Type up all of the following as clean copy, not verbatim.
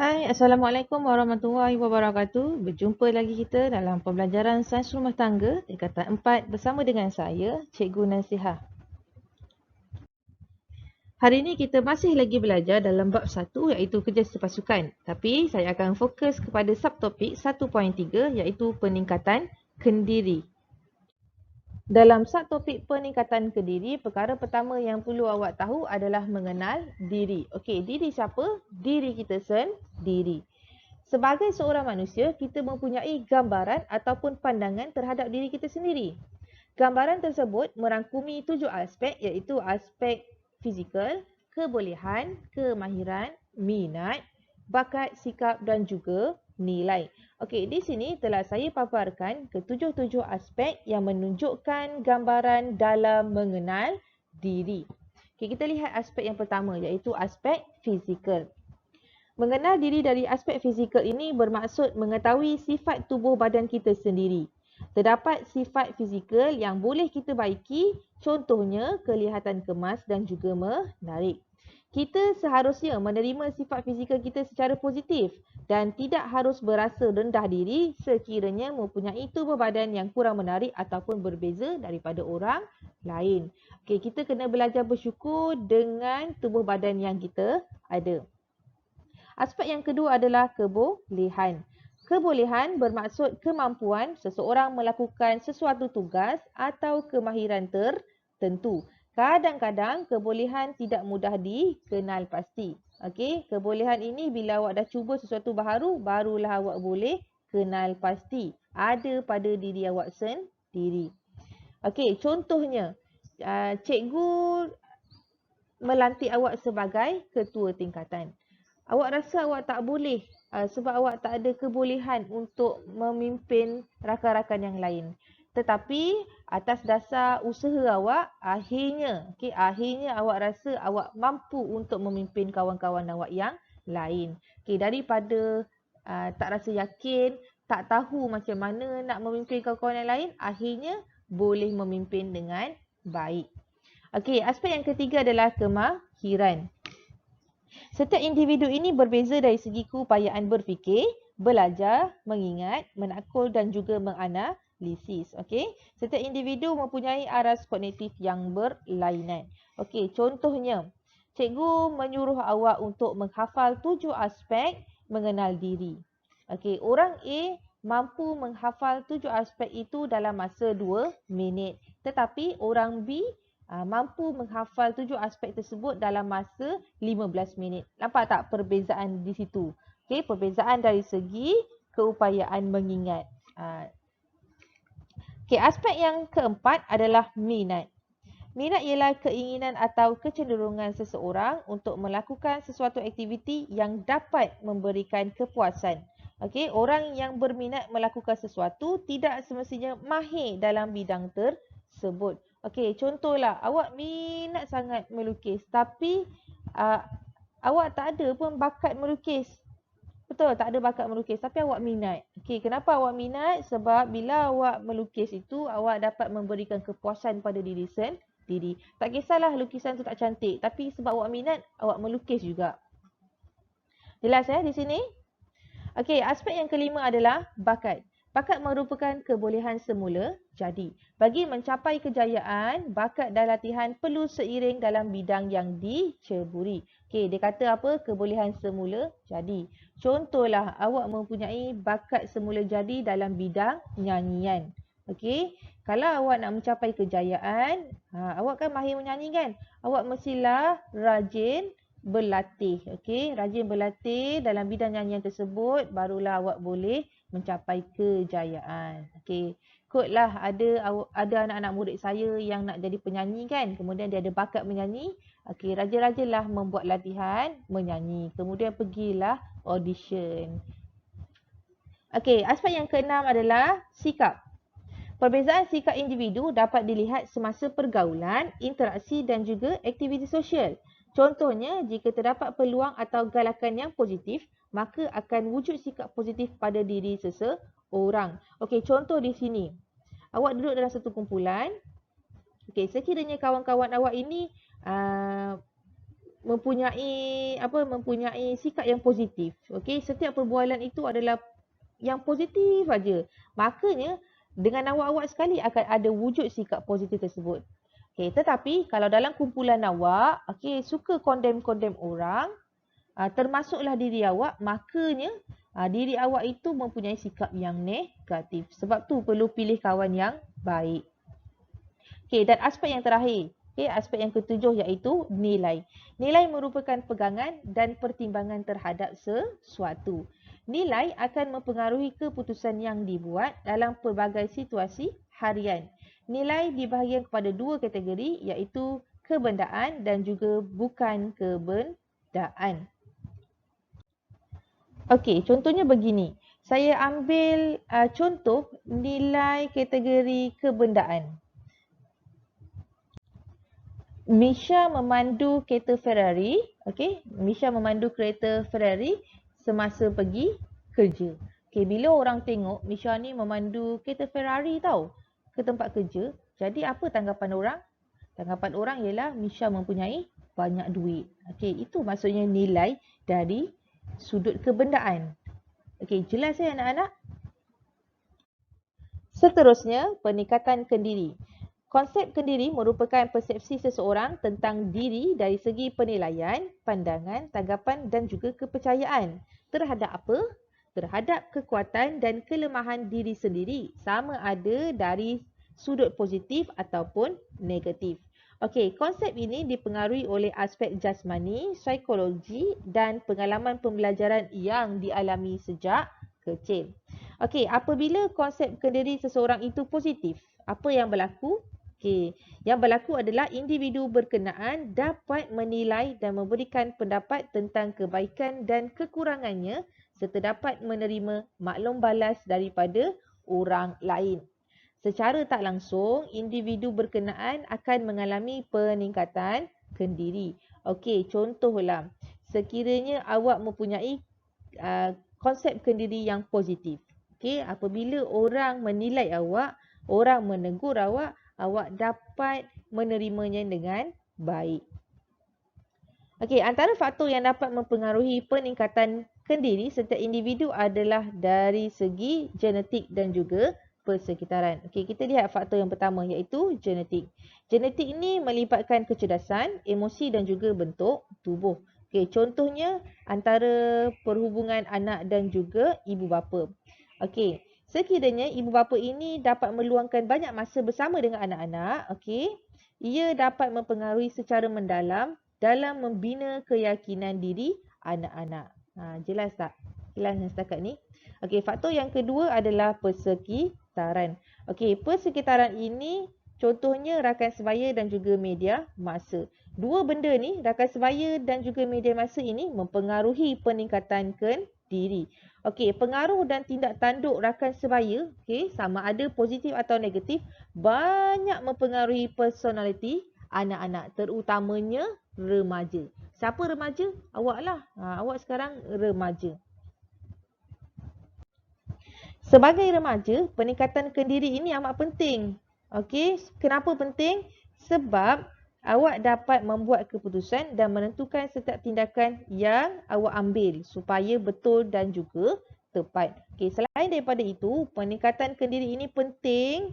Hai, Assalamualaikum warahmatullahi wabarakatuh. Berjumpa lagi kita dalam pembelajaran Sains Rumah Tangga tingkatan 4 bersama dengan saya, Cikgu Nasihah. Hari ini kita masih lagi belajar dalam bab 1 iaitu kerjasama pasukan. Tapi saya akan fokus kepada subtopik 1.3 iaitu peningkatan kendiri. Dalam subtopik peningkatan kendiri, perkara pertama yang perlu awak tahu adalah mengenal diri. Okey, diri siapa? Diri kita sendiri. Sebagai seorang manusia, kita mempunyai gambaran ataupun pandangan terhadap diri kita sendiri. Gambaran tersebut merangkumi 7 aspek iaitu aspek fizikal, kebolehan, kemahiran, minat, bakat, sikap dan juga nilai. Okey, di sini telah saya paparkan ketujuh-tujuh aspek yang menunjukkan gambaran dalam mengenal diri. Okey, kita lihat aspek yang pertama iaitu aspek fizikal. Mengenal diri dari aspek fizikal ini bermaksud mengetahui sifat tubuh badan kita sendiri. Terdapat sifat fizikal yang boleh kita baiki, contohnya kelihatan kemas dan juga menarik. Kita seharusnya menerima sifat fizikal kita secara positif dan tidak harus berasa rendah diri sekiranya mempunyai tubuh badan yang kurang menarik ataupun berbeza daripada orang lain. Okey, kita kena belajar bersyukur dengan tubuh badan yang kita ada. Aspek yang kedua adalah kebolehan. Kebolehan bermaksud kemampuan seseorang melakukan sesuatu tugas atau kemahiran tertentu. Kadang-kadang kebolehan tidak mudah dikenal pasti. Okey, kebolehan ini bila awak dah cuba sesuatu baharu, barulah awak boleh kenal pasti. Ada pada diri awak sendiri. Okey, contohnya, cikgu melantik awak sebagai ketua tingkatan. Awak rasa awak tak boleh sebab awak tak ada kebolehan untuk memimpin rakan-rakan yang lain. Tetapi atas dasar usaha awak, akhirnya awak rasa awak mampu untuk memimpin kawan-kawan awak yang lain. Daripada tak rasa yakin, tak tahu macam mana nak memimpin kawan-kawan yang lain, akhirnya boleh memimpin dengan baik. Aspek yang ketiga adalah kemahiran. Setiap individu ini berbeza dari segi keupayaan berfikir, belajar, mengingat, menakul dan juga menganalisis. Setiap individu mempunyai aras kognitif yang berlainan. Contohnya, cikgu menyuruh awak untuk menghafal 7 aspek mengenal diri. Orang A mampu menghafal 7 aspek itu dalam masa 2 minit. Tetapi orang B mampu menghafal 7 aspek tersebut dalam masa 15 minit. Nampak tak perbezaan di situ? Perbezaan dari segi keupayaan mengingat. Aspek yang keempat adalah minat. Minat ialah keinginan atau kecenderungan seseorang untuk melakukan sesuatu aktiviti yang dapat memberikan kepuasan. Orang yang berminat melakukan sesuatu tidak semestinya mahir dalam bidang tersebut. Contohlah, awak minat sangat melukis tapi awak tak ada pun bakat melukis. Betul, tak ada bakat melukis tapi awak minat. Kenapa awak minat? Sebab bila awak melukis itu, awak dapat memberikan kepuasan pada diri sendiri. Tak kisahlah lukisan tu tak cantik, tapi sebab awak minat, awak melukis juga. Jelas di sini? Aspek yang kelima adalah bakat. Bakat merupakan kebolehan semula jadi. Bagi mencapai kejayaan, bakat dan latihan perlu seiring dalam bidang yang diceburi. Dia kata apa? Kebolehan semula jadi. Contohlah, awak mempunyai bakat semula jadi dalam bidang nyanyian. Kalau awak nak mencapai kejayaan, awak kan mahir menyanyi kan? Awak mestilah rajin berlatih. Rajin berlatih dalam bidang nyanyian tersebut, barulah awak boleh mencapai kejayaan. Kotlah ada anak-anak murid saya yang nak jadi penyanyi kan, kemudian dia ada bakat menyanyi. Rajin-rajinlah membuat latihan menyanyi, kemudian pergilah audition. Aspek yang keenam adalah sikap. Perbezaan sikap individu dapat dilihat semasa pergaulan, interaksi dan juga aktiviti sosial. Contohnya, jika terdapat peluang atau galakan yang positif, maka akan wujud sikap positif pada diri seseorang. Contoh di sini. Awak duduk dalam satu kumpulan. Sekiranya kawan-kawan awak ini mempunyai sikap yang positif. Okey, setiap perbualan itu adalah yang positif saja. Makanya dengan awak-awak sekali akan ada wujud sikap positif tersebut. Okey, tetapi kalau dalam kumpulan awak, okey, suka condemn orang, termasuklah diri awak, makanya diri awak itu mempunyai sikap yang negatif. Sebab tu perlu pilih kawan yang baik. Okey, dan aspek yang terakhir, okey, aspek yang ketujuh iaitu nilai. Nilai merupakan pegangan dan pertimbangan terhadap sesuatu. Nilai akan mempengaruhi keputusan yang dibuat dalam pelbagai situasi harian. Nilai dibahagikan kepada dua kategori iaitu kebendaan dan juga bukan kebendaan. Okey, contohnya begini. Saya ambil contoh nilai kategori kebendaan. Misha memandu kereta Ferrari, okey. Misha memandu kereta Ferrari semasa pergi kerja. Okey, bila orang tengok Misha ni memandu kereta Ferrari tau ke tempat kerja, jadi apa tanggapan orang? Tanggapan orang ialah Misha mempunyai banyak duit. Okey, itu maksudnya nilai dari sudut kebendaan. Okey, jelas ya anak-anak? Seterusnya, peningkatan kendiri. Konsep kendiri merupakan persepsi seseorang tentang diri dari segi penilaian, pandangan, tanggapan dan juga kepercayaan. Terhadap apa? Terhadap kekuatan dan kelemahan diri sendiri, sama ada dari sudut positif ataupun negatif. Okey, konsep ini dipengaruhi oleh aspek jasmani, psikologi dan pengalaman pembelajaran yang dialami sejak kecil. Okey, apabila konsep kendiri seseorang itu positif, apa yang berlaku? Okey, yang berlaku adalah individu berkenaan dapat menilai dan memberikan pendapat tentang kebaikan dan kekurangannya serta dapat menerima maklum balas daripada orang lain. Secara tak langsung, individu berkenaan akan mengalami peningkatan kendiri. Okey, contohlah, sekiranya awak mempunyai konsep kendiri yang positif. Okey, apabila orang menilai awak, orang menegur awak, awak dapat menerimanya dengan baik. Okey, antara faktor yang dapat mempengaruhi peningkatan kendiri setiap individu adalah dari segi genetik dan juga persekitaran. Okey, kita lihat faktor yang pertama iaitu genetik. Genetik ini melibatkan kecerdasan, emosi dan juga bentuk tubuh. Okey, contohnya antara perhubungan anak dan juga ibu bapa. Okey, sekiranya ibu bapa ini dapat meluangkan banyak masa bersama dengan anak-anak, okey, ia dapat mempengaruhi secara mendalam dalam membina keyakinan diri anak-anak. Jelas tak? Jelas yang setakat ni? Okey, faktor yang kedua adalah persekitaran. Okey, persekitaran ini contohnya rakan sebaya dan juga media massa. Dua benda ni, rakan sebaya dan juga media massa ini mempengaruhi peningkatan kendiri. Okey, pengaruh dan tindak tanduk rakan sebaya, okey, sama ada positif atau negatif, banyak mempengaruhi personaliti anak-anak, terutamanya remaja. Siapa remaja? Awak lah. Awak sekarang remaja. Sebagai remaja, peningkatan kendiri ini amat penting. Okey, kenapa penting? Sebab awak dapat membuat keputusan dan menentukan setiap tindakan yang awak ambil supaya betul dan juga tepat. Okey, selain daripada itu, peningkatan kendiri ini penting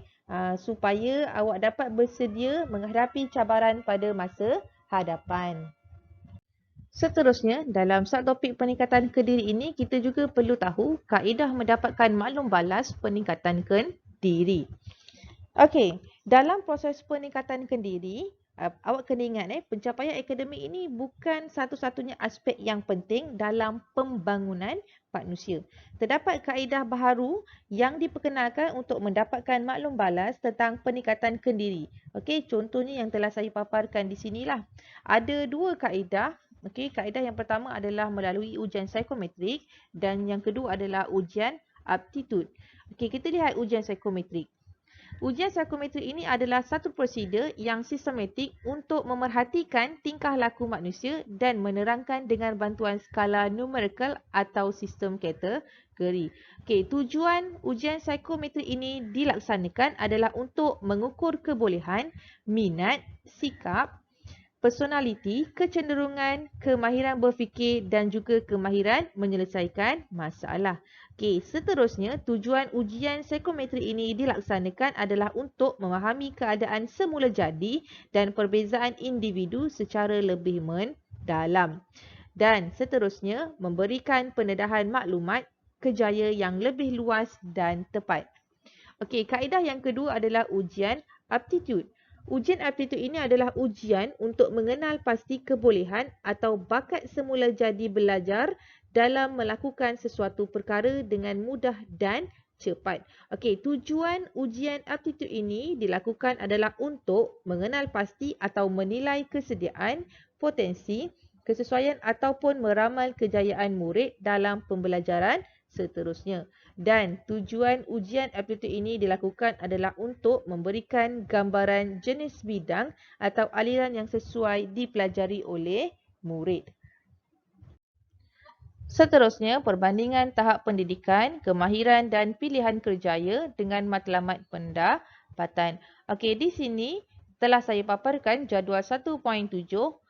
supaya awak dapat bersedia menghadapi cabaran pada masa hadapan. Seterusnya, dalam subtopik peningkatan kendiri ini, kita juga perlu tahu kaedah mendapatkan maklum balas peningkatan kendiri. Okey, dalam proses peningkatan kendiri, awak kena ingat pencapaian akademik ini bukan satu-satunya aspek yang penting dalam pembangunan manusia. Terdapat kaedah baharu yang diperkenalkan untuk mendapatkan maklum balas tentang peningkatan kendiri. Okey, contohnya yang telah saya paparkan di sinilah. Ada dua kaedah. Okey, kaedah yang pertama adalah melalui ujian psikometrik dan yang kedua adalah ujian aptitude. Okey, kita lihat ujian psikometrik. Ujian psikometrik ini adalah satu prosedur yang sistematik untuk memerhatikan tingkah laku manusia dan menerangkan dengan bantuan skala numerikal atau sistem kategori. Okey, tujuan ujian psikometrik ini dilaksanakan adalah untuk mengukur kebolehan, minat, sikap, personaliti, kecenderungan, kemahiran berfikir dan juga kemahiran menyelesaikan masalah. Okey, seterusnya tujuan ujian psikometri ini dilaksanakan adalah untuk memahami keadaan semula jadi dan perbezaan individu secara lebih mendalam. Dan seterusnya memberikan pendedahan maklumat kejaya yang lebih luas dan tepat. Okey, kaedah yang kedua adalah ujian aptitude. Ujian aptitude ini adalah ujian untuk mengenal pasti kebolehan atau bakat semula jadi belajar dalam melakukan sesuatu perkara dengan mudah dan cepat. Okey, tujuan ujian aptitude ini dilakukan adalah untuk mengenal pasti atau menilai kesediaan, potensi, kesesuaian ataupun meramal kejayaan murid dalam pembelajaran seterusnya. Dan tujuan ujian aptitude ini dilakukan adalah untuk memberikan gambaran jenis bidang atau aliran yang sesuai dipelajari oleh murid. Seterusnya, perbandingan tahap pendidikan, kemahiran dan pilihan kerjaya dengan matlamat pendapatan. Okey, di sini telah saya paparkan jadual 1.7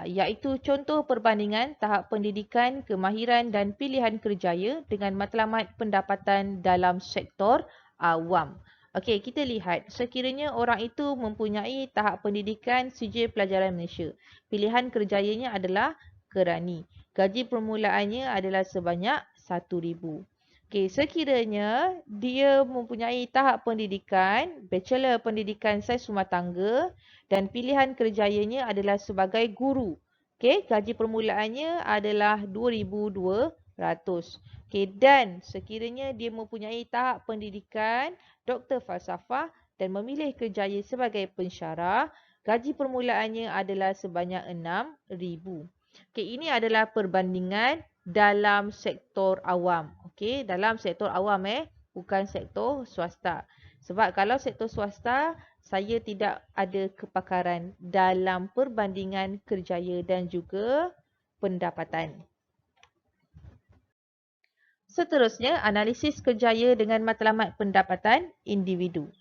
iaitu contoh perbandingan tahap pendidikan, kemahiran dan pilihan kerjaya dengan matlamat pendapatan dalam sektor awam. Okey, kita lihat sekiranya orang itu mempunyai tahap pendidikan sijil pelajaran Malaysia. Pilihan kerjayanya adalah kerani. Gaji permulaannya adalah sebanyak RM1,000. Okey, sekiranya dia mempunyai tahap pendidikan, bachelor pendidikan sains rumah tangga dan pilihan kerjayanya adalah sebagai guru. Okey, gaji permulaannya adalah RM2,200. Okey, dan sekiranya dia mempunyai tahap pendidikan doktor falsafah dan memilih kerjaya sebagai pensyarah, gaji permulaannya adalah sebanyak RM6,000. Okey, ini adalah perbandingan dalam sektor awam. Okey, dalam sektor awam bukan sektor swasta. Sebab kalau sektor swasta, saya tidak ada kepakaran dalam perbandingan kerjaya dan juga pendapatan. Seterusnya, analisis kerjaya dengan matlamat pendapatan individu.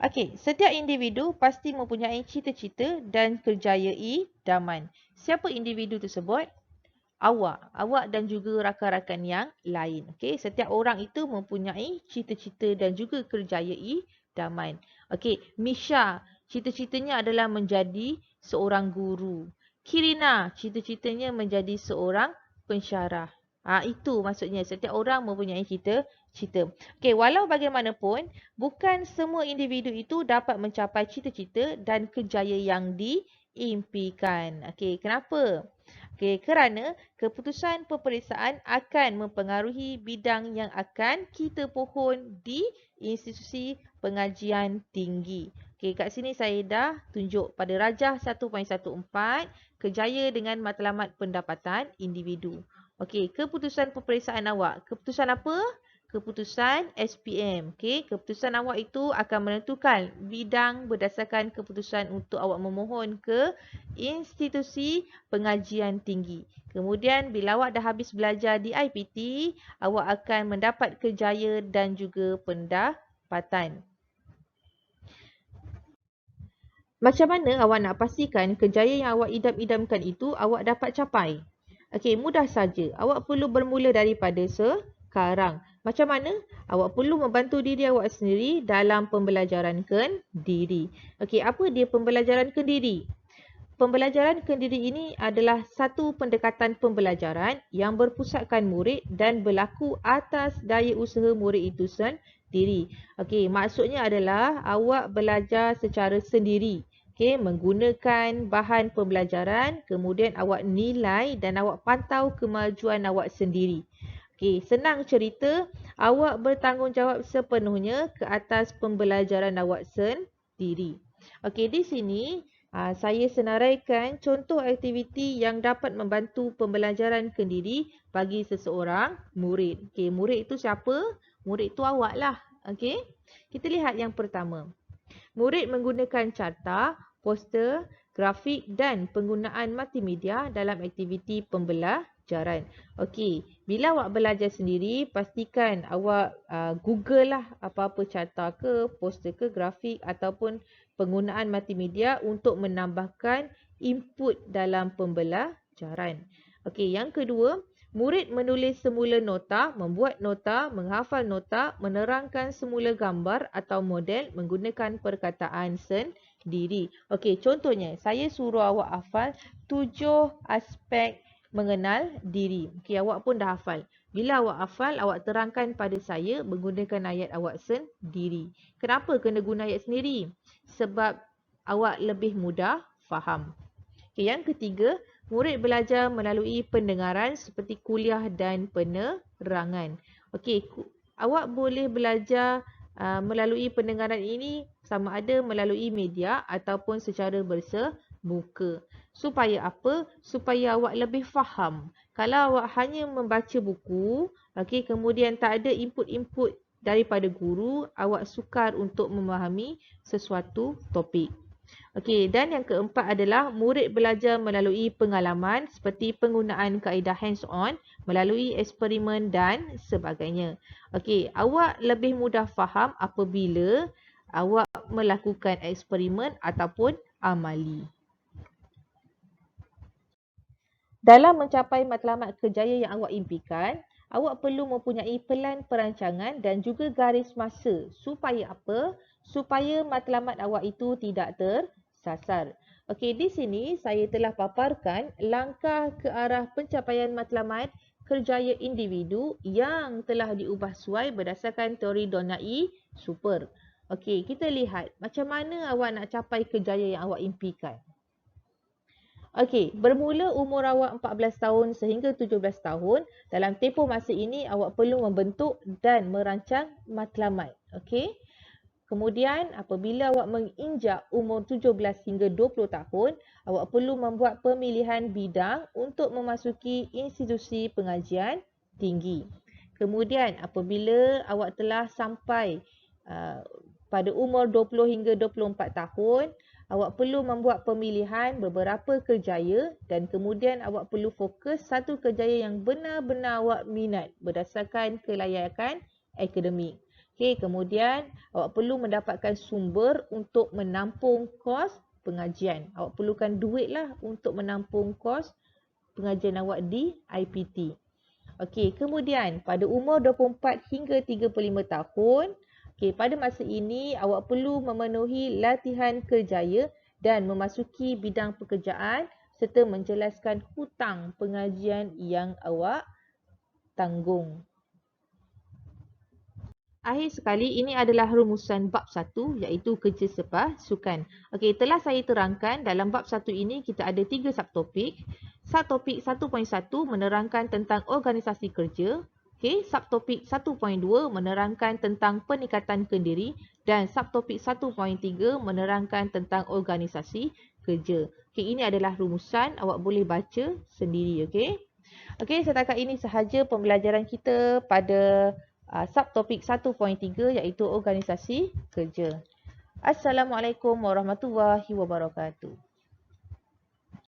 Okey, setiap individu pasti mempunyai cita-cita dan kerjaya idaman. Siapa individu tersebut? Awak dan juga rakan-rakan yang lain. Okey, setiap orang itu mempunyai cita-cita dan juga kerjaya idaman. Okey, Misha, cita-citanya adalah menjadi seorang guru. Kirina, cita-citanya menjadi seorang pensyarah. Itu maksudnya setiap orang mempunyai cita-cita. Okey, walau bagaimanapun, bukan semua individu itu dapat mencapai cita-cita dan kerjaya yang diimpikan. Okey, kenapa? Okey, kerana keputusan peperiksaan akan mempengaruhi bidang yang akan kita pohon di institusi pengajian tinggi. Okey, kat sini saya dah tunjuk pada Rajah 1.14, kerjaya dengan matlamat pendapatan individu. Okey, keputusan peperiksaan awak. Keputusan apa? Keputusan SPM. Okey, keputusan awak itu akan menentukan bidang berdasarkan keputusan untuk awak memohon ke institusi pengajian tinggi. Kemudian bila awak dah habis belajar di IPT, awak akan mendapat kerjaya dan juga pendapatan. Macam mana awak nak pastikan kerjaya yang awak idam-idamkan itu awak dapat capai? Okey, mudah saja. Awak perlu bermula daripada sekarang. Macam mana? Awak perlu membantu diri awak sendiri dalam pembelajaran kendiri. Okey, apa dia pembelajaran kendiri? Pembelajaran kendiri ini adalah satu pendekatan pembelajaran yang berpusatkan murid dan berlaku atas daya usaha murid itu sendiri. Okey, maksudnya adalah awak belajar secara sendiri. Okey, menggunakan bahan pembelajaran, kemudian awak nilai dan awak pantau kemajuan awak sendiri. Okey, senang cerita, awak bertanggungjawab sepenuhnya ke atas pembelajaran awak sendiri. Okey, di sini saya senaraikan contoh aktiviti yang dapat membantu pembelajaran kendiri bagi seseorang murid. Okey, murid itu siapa? Murid itu awak lah. Okey, kita lihat yang pertama. Murid menggunakan carta, poster, grafik dan penggunaan multimedia dalam aktiviti pembelajaran. Okey, bila awak belajar sendiri, pastikan awak Google lah apa-apa carta ke, poster ke, grafik ataupun penggunaan multimedia untuk menambahkan input dalam pembelajaran. Okey, yang kedua, murid menulis semula nota, membuat nota, menghafal nota, menerangkan semula gambar atau model menggunakan perkataan sendiri. Okey, contohnya saya suruh awak hafal 7 aspek mengenal diri. Okey, awak pun dah hafal. Bila awak hafal, awak terangkan pada saya menggunakan ayat awak sendiri. Kenapa kena guna ayat sendiri? Sebab awak lebih mudah faham. Okay, yang ketiga, murid belajar melalui pendengaran seperti kuliah dan penerangan. Okey, awak boleh belajar melalui pendengaran ini sama ada melalui media ataupun secara bersemuka. Supaya apa? Supaya awak lebih faham. Kalau awak hanya membaca buku, okey, kemudian tak ada input-input daripada guru, awak sukar untuk memahami sesuatu topik. Okey, dan yang keempat adalah murid belajar melalui pengalaman seperti penggunaan kaedah hands-on, melalui eksperimen dan sebagainya. Okey, awak lebih mudah faham apabila awak melakukan eksperimen ataupun amali. Dalam mencapai matlamat kejayaan yang awak impikan, awak perlu mempunyai pelan perancangan dan juga garis masa. Supaya apa? Supaya matlamat awak itu tidak tersasar. Okey, di sini saya telah paparkan langkah ke arah pencapaian matlamat kerjaya individu yang telah diubah suai berdasarkan teori Donai Super. Okey, kita lihat macam mana awak nak capai kejayaan yang awak impikan. Okey, bermula umur awak 14 tahun sehingga 17 tahun, dalam tempoh masa ini awak perlu membentuk dan merancang matlamat. Okey. Kemudian apabila awak menginjak umur 17 hingga 20 tahun, awak perlu membuat pemilihan bidang untuk memasuki institusi pengajian tinggi. Kemudian apabila awak telah sampai pada umur 20 hingga 24 tahun, awak perlu membuat pemilihan beberapa kerjaya dan kemudian awak perlu fokus satu kerjaya yang benar-benar awak minat berdasarkan kelayakan akademik. Okey, kemudian awak perlu mendapatkan sumber untuk menampung kos pengajian. Awak perlukan duit lah untuk menampung kos pengajian awak di IPT. Okey, kemudian pada umur 24 hingga 35 tahun, okey, pada masa ini awak perlu memenuhi latihan kerjaya dan memasuki bidang pekerjaan serta menjelaskan hutang pengajian yang awak tanggung. Akhir sekali, ini adalah rumusan bab 1 iaitu kerja sepasukan. Okey, telah saya terangkan dalam bab 1 ini kita ada 3 subtopik. Subtopik 1.1 menerangkan tentang organisasi kerja. Okey, subtopik 1.2 menerangkan tentang peningkatan kendiri dan subtopik 1.3 menerangkan tentang organisasi kerja. Okey, ini adalah rumusan, awak boleh baca sendiri, okey. Okey, setakat ini sahaja pembelajaran kita pada subtopik 1.3 iaitu organisasi kerja. Assalamualaikum warahmatullahi wabarakatuh.